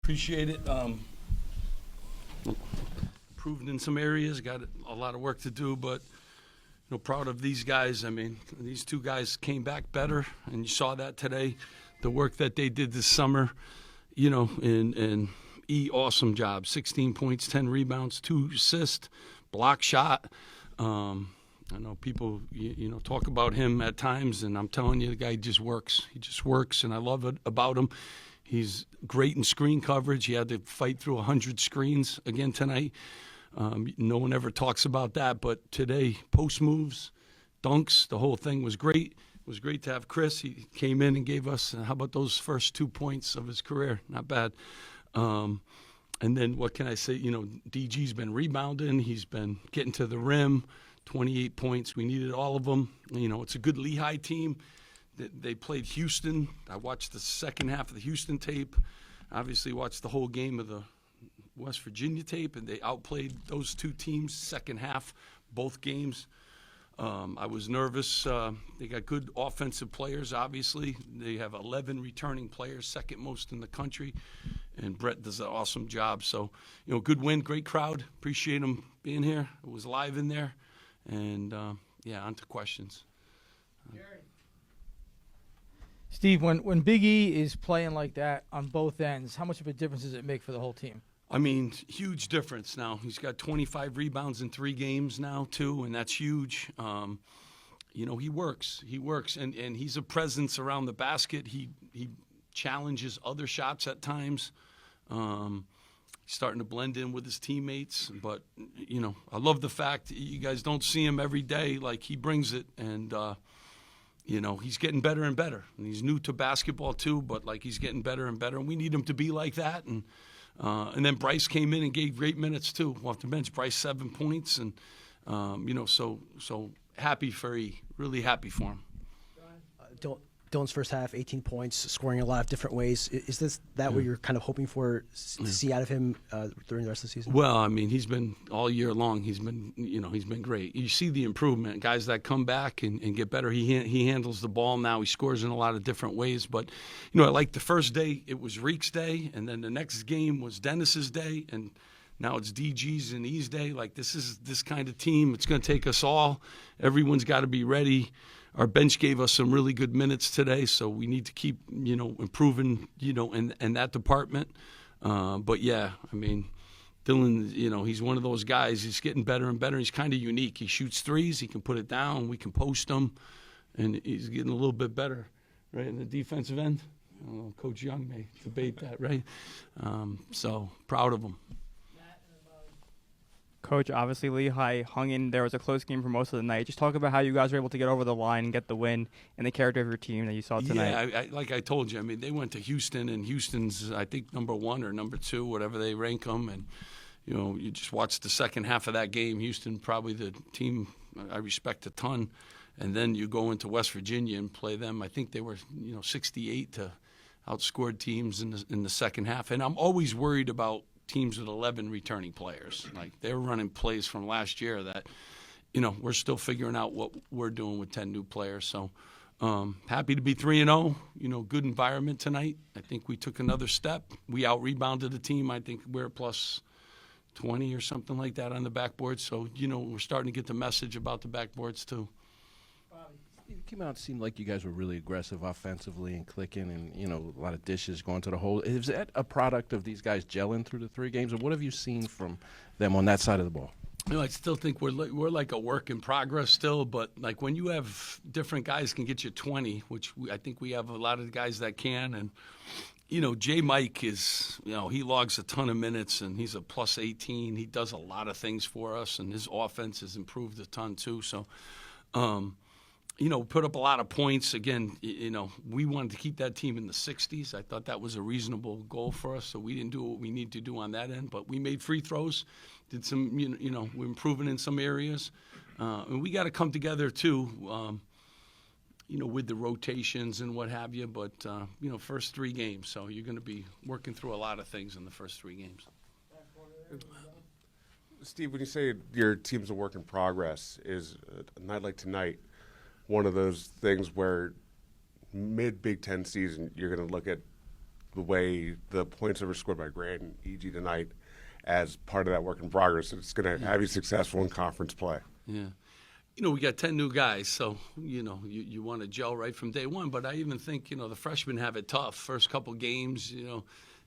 Appreciate it. Improved in some areas, got a lot of work to do, but proud of these guys. I mean, these two guys came back better, and you saw that today. The work that they did this summer, and awesome job. 16 points, 10 rebounds, 2 assists, block shot. I know people, talk about him at times, and I'm telling you, the guy just works. He just works, and I love it about him. He's great in screen coverage. He had to fight through 100 screens again tonight. No one ever talks about that, but today, post moves, dunks, the whole thing was great. It was great to have Chris. He came in and gave us, how about those first 2 points of his career? Not bad. And then what can I say? DG's been rebounding. He's been getting to the rim, 28 points. We needed all of them. It's a good Lehigh team. They played Houston. I watched the second half of the Houston tape. Obviously watched the whole game of the West Virginia tape, and they outplayed those two teams second half, both games. I was nervous. They got good offensive players, obviously. They have 11 returning players, second most in the country, and Brett does an awesome job. So, good win, great crowd. Appreciate them being here. It was live in there. And, on to questions. Steve, when Big E is playing like that on both ends, how much of a difference does it make for the whole team? I mean, huge difference now. He's got 25 rebounds in 3 games now, too, and that's huge. He works. He works, and he's a presence around the basket. He challenges other shots at times. He's starting to blend in with his teammates. But, I love the fact that you guys don't see him every day. Like, he brings it, and he's getting better and better. And he's new to basketball, too, but, he's getting better and better. And we need him to be like that. And then Bryce came in and gave great minutes, too. Off the bench, Bryce 7 points. And, so happy for E. Really happy for him. Dylan's first half, 18 points, scoring a lot of different ways. Is this what you're kind of hoping for to see out of him during the rest of the season? Well, I mean, he's been all year long. He's been, he's been great. You see the improvement. Guys that come back and get better. He handles the ball now. He scores in a lot of different ways. But, I like the first day it was Reek's day, and then the next game was Dennis's day, and now it's DG's and E's day. This is this kind of team. It's going to take us all. Everyone's got to be ready. Our bench gave us some really good minutes today, so we need to keep, improving, in that department. But, yeah, I mean, Dylan, he's one of those guys. He's getting better and better. He's kind of unique. He shoots threes. He can put it down. We can post him. And he's getting a little bit better, right, in the defensive end. I don't know, Coach Young may debate that, right? So proud of him. Coach, obviously Lehigh hung in. There was a close game for most of the night. Just talk about how you guys were able to get over the line and get the win and the character of your team that you saw tonight. Yeah, like I told you, I mean, they went to Houston, and Houston's, I think, number 1 or number 2, whatever they rank them. And, you just watch the second half of that game. Houston, probably the team I respect a ton. And then you go into West Virginia and play them. I think they were, 68 to outscored teams in the second half. And I'm always worried about teams with 11 returning players. They're running plays from last year that, we're still figuring out what we're doing with 10 new players. So happy to be 3-0. Good environment tonight. I think we took another step. We out-rebounded the team. I think we're plus 20 or something like that on the backboard. So, we're starting to get the message about the backboards too. It came out, it seemed like you guys were really aggressive offensively and clicking and, a lot of dishes going to the hole. Is that a product of these guys gelling through the 3 games? And what have you seen from them on that side of the ball? I still think we're like a work in progress still, but when you have different guys can get you 20, which I think we have a lot of guys that can. And, J. Mike is, he logs a ton of minutes, and he's a plus 18. He does a lot of things for us, and his offense has improved a ton too. So, put up a lot of points. Again, we wanted to keep that team in the 60s. I thought that was a reasonable goal for us, so we didn't do what we need to do on that end. But we made free throws, did some, we're improving in some areas. And we got to come together, too, with the rotations and what have you. But, first 3 games, so you're going to be working through a lot of things in the first 3 games. Steve, when you say your team's a work in progress, is a night like tonight one of those things where mid-Big Ten season you're going to look at the way the points that were scored by Grant and EG tonight as part of that work in progress. It's going to have you successful in conference play. Yeah. You know, we got 10 new guys, so, you know, you want to gel right from day one. But I even think, you know, the freshmen have it tough. First couple games, you know,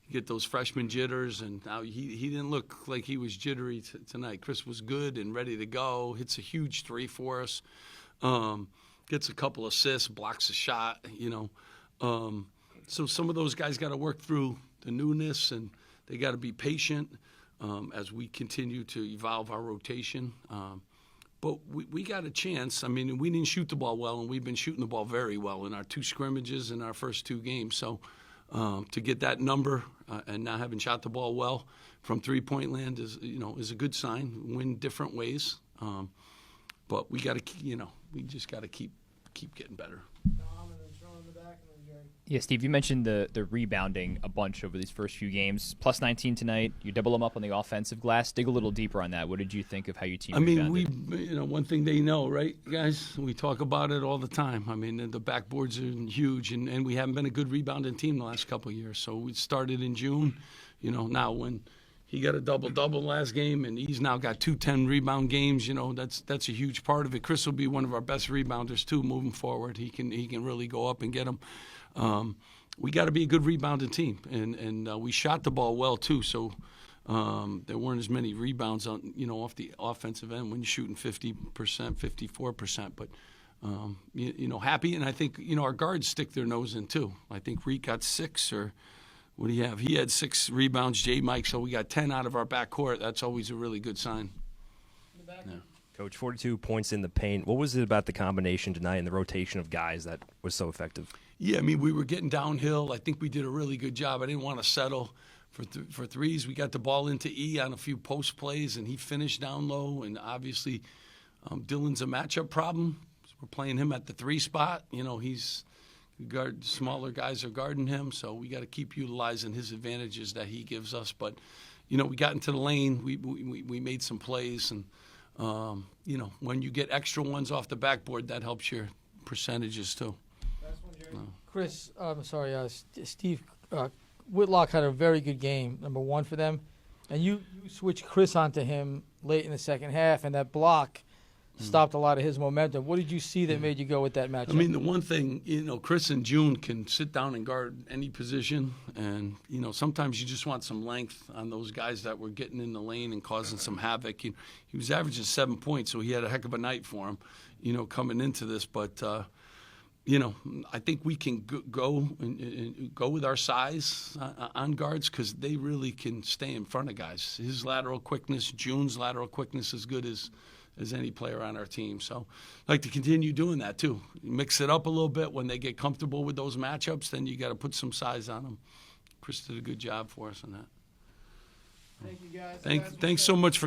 you get those freshman jitters, and now he didn't look like he was jittery tonight. Chris was good and ready to go. Hits a huge three for us. Gets a couple assists, blocks a shot, you know. So some of those guys got to work through the newness, and they got to be patient as we continue to evolve our rotation. But we got a chance. I mean, we didn't shoot the ball well, and we've been shooting the ball very well in our 2 scrimmages in our first 2 games. So to get that number and not having shot the ball well from three-point land is a good sign. Win different ways, but we got to we just got to keep getting better. Yeah, Steve, you mentioned the rebounding a bunch over these first few games. Plus 19 tonight. You double them up on the offensive glass. Dig a little deeper on that. What did you think of how your team rebounded? I mean, one thing they know, right, guys? We talk about it all the time. I mean, the backboards are huge, and we haven't been a good rebounding team the last couple of years. So we started in June. You know, now when he got a double-double last game, and he's now got 2 10-rebound games. You know, that's a huge part of it. Chris will be one of our best rebounders too moving forward. He can really go up and get them. We got to be a good rebounding team, and we shot the ball well too. So there weren't as many rebounds off the offensive end when you're shooting 50%, 54%. But happy, and I think our guards stick their nose in too. I think Reek got 6 or. What do you have? He had 6 rebounds, J. Mike, so we got 10 out of our backcourt. That's always a really good sign. Yeah. Coach, 42 points in the paint. What was it about the combination tonight and the rotation of guys that was so effective? Yeah, I mean, we were getting downhill. I think we did a really good job. I didn't want to settle for threes. We got the ball into E on a few post plays, and he finished down low. And obviously, Dylan's a matchup problem. We're playing him at the 3 spot. You know, smaller guys are guarding him, so we got to keep utilizing his advantages that he gives us. But, we got into the lane. We made some plays, and, when you get extra ones off the backboard, that helps your percentages too. Chris, Steve Whitlock had a very good game, number 1 for them. And you switched Chris onto him late in the second half, and that block stopped a lot of his momentum. What did you see that made you go with that matchup? I mean, the one thing, Chris and June can sit down and guard any position. And, sometimes you just want some length on those guys that were getting in the lane and causing some havoc. He was averaging 7 points, so he had a heck of a night for him, coming into this. But, I think we can go with our size on guards because they really can stay in front of guys. His lateral quickness, June's lateral quickness, as good as any player on our team. So I'd like to continue doing that too. Mix it up a little bit. When they get comfortable with those matchups, then you got to put some size on them. Chris did a good job for us on that. Thank you, guys. Thanks so much for